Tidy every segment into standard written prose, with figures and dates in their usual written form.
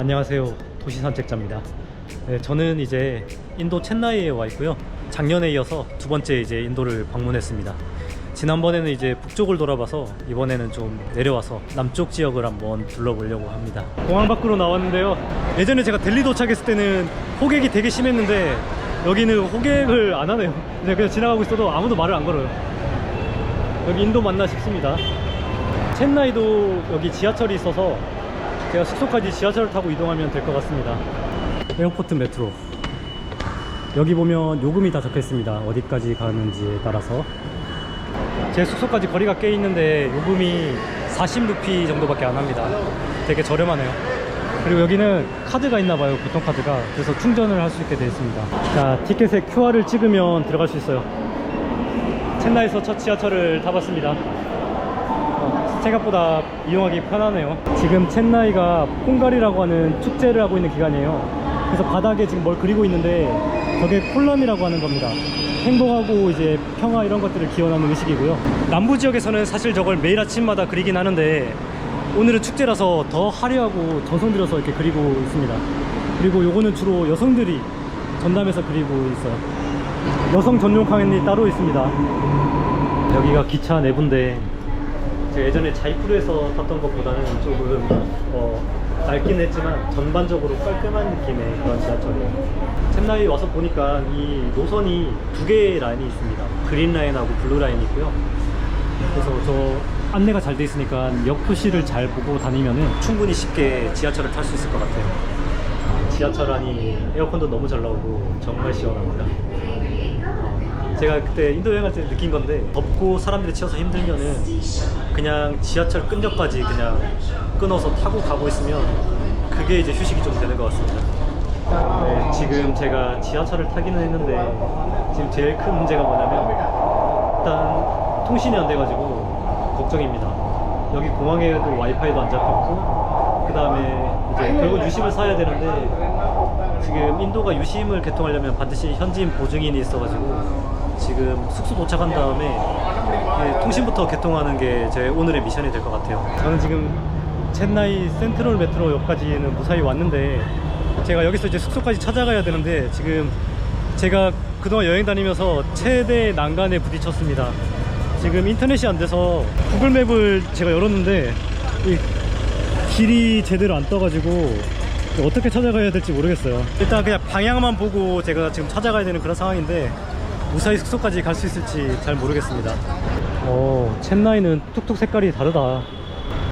안녕하세요, 도시산책자입니다. 네, 저는 이제 인도 첸나이에 와 있고요. 작년에 이어서 두 번째 이제 인도를 방문했습니다. 지난번에는 이제 북쪽을 돌아봐서 이번에는 좀 내려와서 남쪽 지역을 한번 둘러보려고 합니다. 공항 밖으로 나왔는데요. 예전에 제가 델리 도착했을 때는 호객이 되게 심했는데 여기는 호객을 안 하네요. 이제 그냥 지나가고 있어도 아무도 말을 안 걸어요. 여기 인도 맞나 싶습니다. 첸나이도 여기 지하철이 있어서 제가 숙소까지 지하철을 타고 이동하면 될 것 같습니다. 에어포트 메트로, 여기 보면 요금이 다 적혀 있습니다. 어디까지 가는지에 따라서. 제 숙소까지 거리가 꽤 있는데 요금이 40루피 정도밖에 안 합니다. 되게 저렴하네요. 그리고 여기는 카드가 있나 봐요, 교통카드가. 그래서 충전을 할 수 있게 되어 있습니다. 자, 티켓에 QR을 찍으면 들어갈 수 있어요. 첸나이에서 첫 지하철을 타봤습니다. 생각보다 이용하기 편하네요. 지금 첸나이가 퐁갈이라고 하는 축제를 하고 있는 기간이에요. 그래서 바닥에 지금 뭘 그리고 있는데 저게 콜럼이라고 하는 겁니다. 행복하고 이제 평화 이런 것들을 기원하는 의식이고요. 남부 지역에서는 사실 저걸 매일 아침마다 그리긴 하는데 오늘은 축제라서 더 화려하고 정성 들여서 이렇게 그리고 있습니다. 그리고 요거는 주로 여성들이 전담해서 그리고 있어요. 여성 전용 칸이 따로 있습니다. 여기가 기차 내부인데 제가 예전에 자이푸르에서 탔던 것보다는 조금 낡긴 했지만 전반적으로 깔끔한 느낌의 그런 지하철이에요. 첸나이 와서 보니까 이 노선이 두 개의 라인이 있습니다. 그린 라인하고 블루 라인이 있고요. 그래서 저 안내가 잘 돼 있으니까 역 표시를 잘 보고 다니면은 충분히 쉽게 지하철을 탈 수 있을 것 같아요. 지하철 안이 에어컨도 너무 잘 나오고 정말 시원합니다. 제가 그때 인도 여행할 때 느낀 건데 덥고 사람들이 치여서 힘들면은 그냥 지하철 끈역까지 그냥 끊어서 타고 가고 있으면 그게 이제 휴식이 좀 되는 것 같습니다. 네, 지금 제가 지하철을 타기는 했는데 지금 제일 큰 문제가 뭐냐면 일단 통신이 안 돼가지고 걱정입니다. 여기 공항에도 와이파이도 안 잡혔고 그 다음에 이제 결국 유심을 사야 되는데 지금 인도가 유심을 개통하려면 반드시 현지인 보증인이 있어가지고 지금 숙소 도착한 다음에 통신부터 개통하는 게 제 오늘의 미션이 될 것 같아요. 저는 지금 첸나이 센트럴 메트로역까지는 무사히 왔는데 제가 여기서 이제 숙소까지 찾아가야 되는데 지금 제가 그동안 여행 다니면서 최대 난간에 부딪혔습니다. 지금 인터넷이 안 돼서 구글맵을 제가 열었는데 이 길이 제대로 안 떠가지고 어떻게 찾아가야 될지 모르겠어요. 일단 그냥 방향만 보고 제가 지금 찾아가야 되는 그런 상황인데 무사히 숙소까지 갈 수 있을지 잘 모르겠습니다. 첸나이는 툭툭 색깔이 다르다.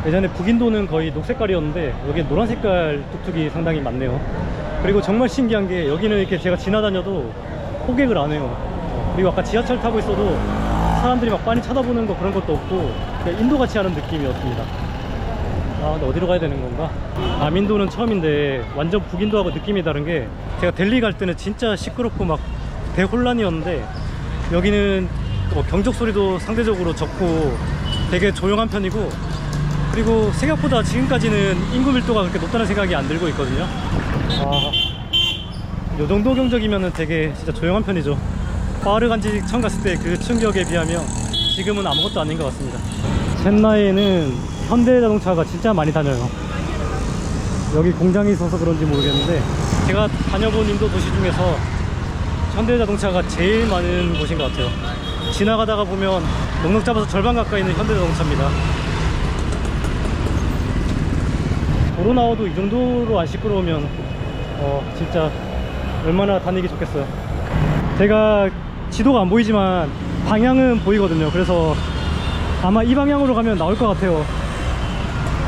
예전에 북인도는 거의 녹색깔이었는데 여기 노란 색깔 툭툭이 상당히 많네요. 그리고 정말 신기한 게 여기는 이렇게 제가 지나다녀도 호객을 안 해요. 그리고 아까 지하철 타고 있어도 사람들이 막 빤히 쳐다보는 거 그런 것도 없고 그냥 인도같이 하는 느낌이었습니다. 근데 어디로 가야 되는 건가? 남인도는 처음인데 완전 북인도하고 느낌이 다른 게 제가 델리 갈 때는 진짜 시끄럽고 막 대혼란이었는데 여기는 경적 소리도 상대적으로 적고 되게 조용한 편이고 그리고 생각보다 지금까지는 인구 밀도가 그렇게 높다는 생각이 안 들고 있거든요. 이 정도 경적이면 되게 진짜 조용한 편이죠. 파르간지 처음 갔을 때 그 충격에 비하면 지금은 아무것도 아닌 것 같습니다. 첸나이에는 현대자동차가 진짜 많이 다녀요. 여기 공장이 있어서 그런지 모르겠는데 제가 다녀본 인도 도시 중에서 현대자동차가 제일 많은 곳인 것 같아요. 지나가다가 보면 넉넉 잡아서 절반 가까이 있는 현대자동차입니다. 도로 나와도 이 정도로 안 시끄러우면 진짜 얼마나 다니기 좋겠어요. 제가 지도가 안 보이지만 방향은 보이거든요. 그래서 아마 이 방향으로 가면 나올 것 같아요.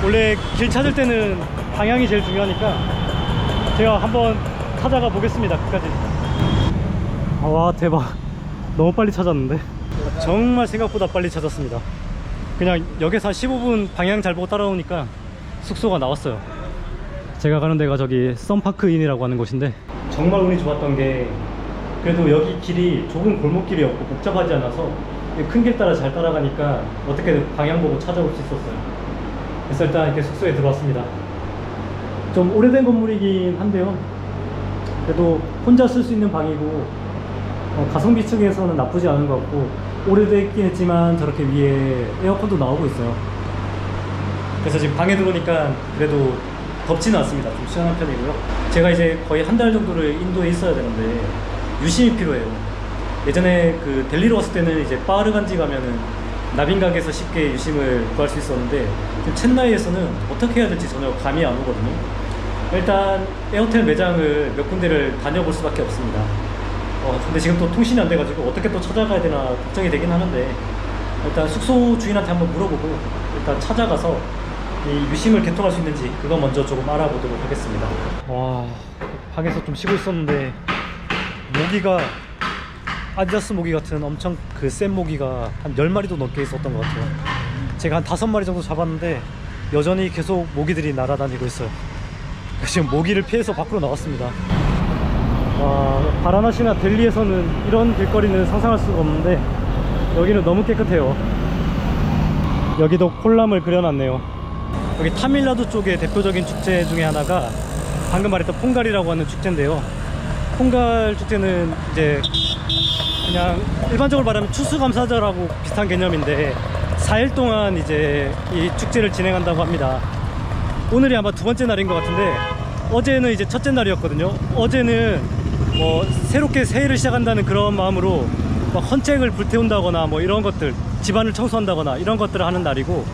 원래 길 찾을 때는 방향이 제일 중요하니까 제가 한번 찾아가 보겠습니다. 끝까지. 와, 대박. 너무 빨리 찾았는데 정말 생각보다 빨리 찾았습니다. 그냥 역에서 한 15분 방향 잘 보고 따라오니까 숙소가 나왔어요. 제가 가는 데가 저기 썬파크인이라고 하는 곳인데 정말 운이 좋았던 게 그래도 여기 길이 좁은 골목길이었고 복잡하지 않아서 큰 길 따라 잘 따라가니까 어떻게든 방향 보고 찾아올 수 있었어요. 그래서 일단 이렇게 숙소에 들어왔습니다. 좀 오래된 건물이긴 한데요, 그래도 혼자 쓸 수 있는 방이고 가성비 측에서는 나쁘지 않은 것 같고 오래됐긴 했지만 저렇게 위에 에어컨도 나오고 있어요. 그래서 지금 방에 들어오니까 그래도 덥지는 않습니다. 좀 시원한 편이고요. 제가 이제 거의 한 달 정도를 인도에 있어야 되는데 유심히 필요해요. 예전에 그 델리로 왔을 때는 이제 빠르간지 가면은 나빈 가게에서 쉽게 유심을 구할 수 있었는데 지금 첸나이에서는 어떻게 해야 될지 전혀 감이 안 오거든요. 일단 에어텔 매장을 몇 군데를 다녀볼 수밖에 없습니다. 근데 지금 또 통신이 안 돼가지고 어떻게 또 찾아가야 되나 걱정이 되긴 하는데 일단 숙소 주인한테 한번 물어보고 일단 찾아가서 이 유심을 개통할 수 있는지 그거 먼저 조금 알아보도록 하겠습니다. 와, 방에서 좀 쉬고 있었는데 모기가 아디다스 모기 같은 엄청 그 센 모기가 한 10마리도 넘게 있었던 것 같아요. 제가 한 5마리 정도 잡았는데 여전히 계속 모기들이 날아다니고 있어요. 지금 모기를 피해서 밖으로 나왔습니다. 와, 바라나시나 델리에서는 이런 길거리는 상상할 수가 없는데 여기는 너무 깨끗해요. 여기도 콜람을 그려놨네요. 여기 타밀나두 쪽의 대표적인 축제 중에 하나가 방금 말했던 퐁갈이라고 하는 축제인데요. 퐁갈 축제는 이제 그냥 일반적으로 말하면 추수감사절하고 비슷한 개념인데 4일 동안 이제 이 축제를 진행한다고 합니다. 오늘이 아마 두 번째 날인 것 같은데 어제는 이제 첫째 날이었거든요. 어제는 뭐 새롭게 새해를 시작한다는 그런 마음으로 막 헌책을 불태운다거나 뭐 이런 것들, 집안을 청소한다거나 이런 것들을 하는 날이고,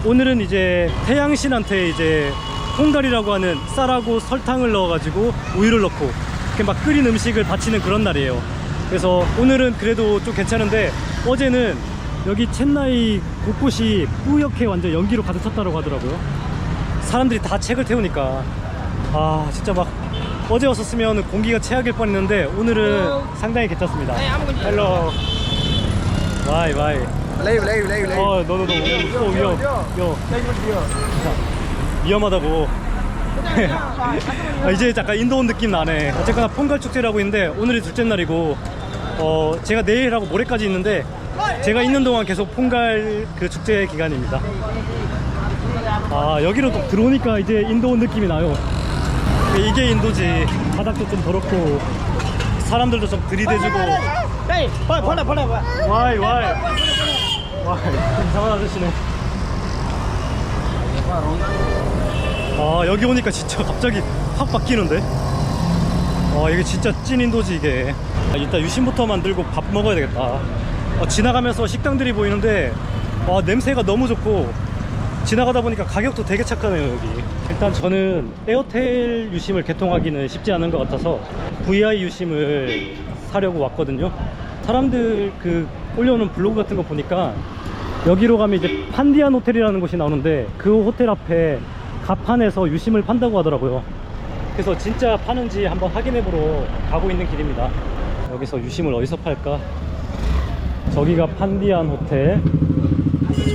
오늘은 이제 태양신한테 이제 퐁갈이라고 하는 쌀하고 설탕을 넣어가지고 우유를 넣고 이렇게 막 끓인 음식을 바치는 그런 날이에요. 그래서 오늘은 그래도 좀 괜찮은데 어제는 여기 첸나이 곳곳이 뿌옇게 완전 연기로 가득 찼다고 하더라고요. 사람들이 다 책을 태우니까 진짜 막 어제 왔었으면 공기가 최악일 뻔했는데 오늘은 상당히 괜찮습니다. 헬로 와이 너무 위험하다고. 이제 약간 인도 온 느낌 나네. 어쨌거나 퐁갈 축제라고 있는데 오늘이 둘째 날이고 제가 내일하고 모레까지 있는데 제가 있는 동안 계속 퐁갈 그 축제 기간입니다. 여기로 또 들어오니까 이제 인도 온 느낌이 나요. 이게 인도지. 바닥도 좀 더럽고 사람들도 좀 들이대주고. 와이 이상한 아저씨네. 여기 오니까 진짜 갑자기 확 바뀌는데. 이게 진짜 찐 인도지 이게. 일단 유심부터 만들고 밥 먹어야 되겠다. 지나가면서 식당들이 보이는데 냄새가 너무 좋고 지나가다 보니까 가격도 되게 착하네요 여기. 일단 저는 에어텔 유심을 개통하기는 쉽지 않은 것 같아서 VI 유심을 사려고 왔거든요. 사람들 그 올려오는 블로그 같은 거 보니까 여기로 가면 이제 판디안 호텔이라는 곳이 나오는데 그 호텔 앞에 가판에서 유심을 판다고 하더라고요. 그래서 진짜 파는지 한번 확인해보러 가고 있는 길입니다. 여기서 유심을 어디서 팔까? 저기가 판디안 호텔.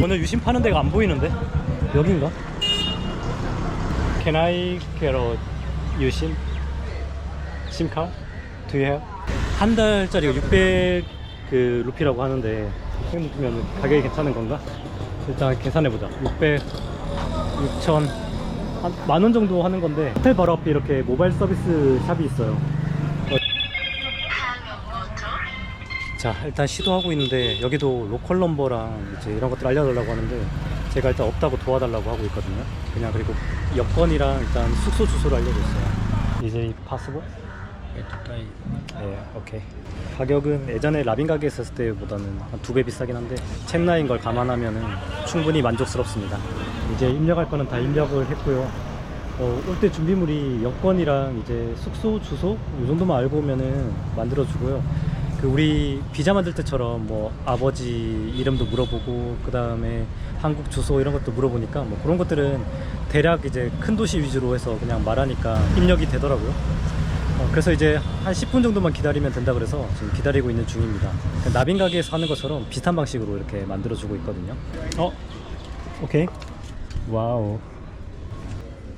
전혀 유심 파는 데가 안 보이는데? 여긴가? Can I get a 유심? 심카? Do you have? 한 달짜리가 600 그 루피라고 하는데 600루피면 가격이 괜찮은 건가? 일단 계산해보자. 600, 6,000 한 만원 정도 하는 건데 호텔 바로 앞에 이렇게 모바일 서비스 샵이 있어요. 자, 일단 시도하고 있는데 여기도 로컬 넘버랑 이제 이런 것들 알려달라고 하는데 제가 일단 없다고 도와달라고 하고 있거든요. 그냥 그리고 여권이랑 일단 숙소 주소를 알려줬어요. 이제 파스포? 네, 오케이. 가격은 예전에 라빈 가게에 있었을 때보다는 한 2배 비싸긴 한데 첸나이인 걸 감안하면은 충분히 만족스럽습니다. 이제 입력할 거는 다 입력을 했고요. 올 때 준비물이 여권이랑 이제 숙소 주소 이 정도만 알고 오면은 만들어 주고요. 그 우리 비자 만들 때처럼 뭐 아버지 이름도 물어보고 그 다음에 한국 주소 이런 것도 물어보니까 뭐 그런 것들은 대략 이제 큰 도시 위주로 해서 그냥 말하니까 입력이 되더라고요. 그래서 이제 한 10분 정도만 기다리면 된다 그래서 지금 기다리고 있는 중입니다. 나빈 가게에서 하는 것처럼 비슷한 방식으로 이렇게 만들어주고 있거든요. 오케이. 와우.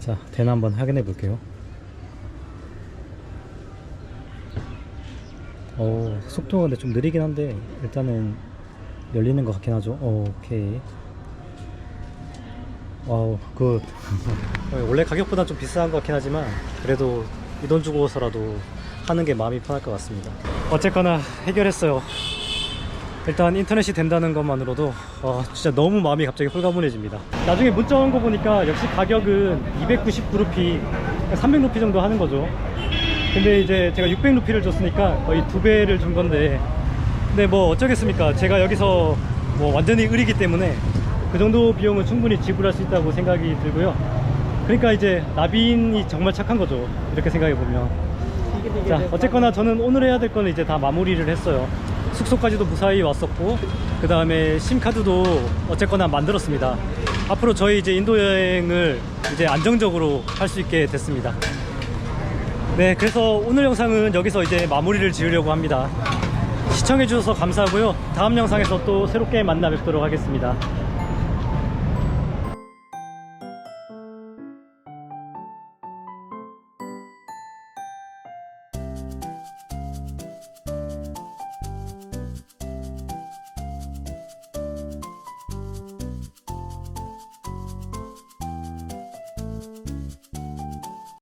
자, 대나 한번 확인해 볼게요. 속도가 근데 좀 느리긴 한데 일단은 열리는 것 같긴 하죠. 오케이. 와우, 굿. 원래 가격보다 좀 비싼 것 같긴 하지만 그래도 이 돈 주고서라도 하는 게 마음이 편할 것 같습니다. 어쨌거나 해결했어요. 일단 인터넷이 된다는 것만으로도 진짜 너무 마음이 갑자기 홀가분해집니다. 나중에 문자 온 거 보니까 역시 가격은 299루피, 300루피 정도 하는 거죠. 근데 이제 제가 600루피를 줬으니까 거의 2배를 준 건데, 근데 뭐 어쩌겠습니까. 제가 여기서 뭐 완전히 을이기 때문에 그 정도 비용은 충분히 지불할 수 있다고 생각이 들고요. 그러니까 이제 나빈이 정말 착한 거죠, 이렇게 생각해 보면. 자, 어쨌거나 저는 오늘 해야 될 거는 이제 다 마무리를 했어요. 숙소까지도 무사히 왔었고, 그 다음에 심카드도 어쨌거나 만들었습니다. 앞으로 저희 이제 인도 여행을 이제 안정적으로 할 수 있게 됐습니다. 네, 그래서 오늘 영상은 여기서 이제 마무리를 지으려고 합니다. 시청해 주셔서 감사하고요. 다음 영상에서 또 새롭게 만나 뵙도록 하겠습니다.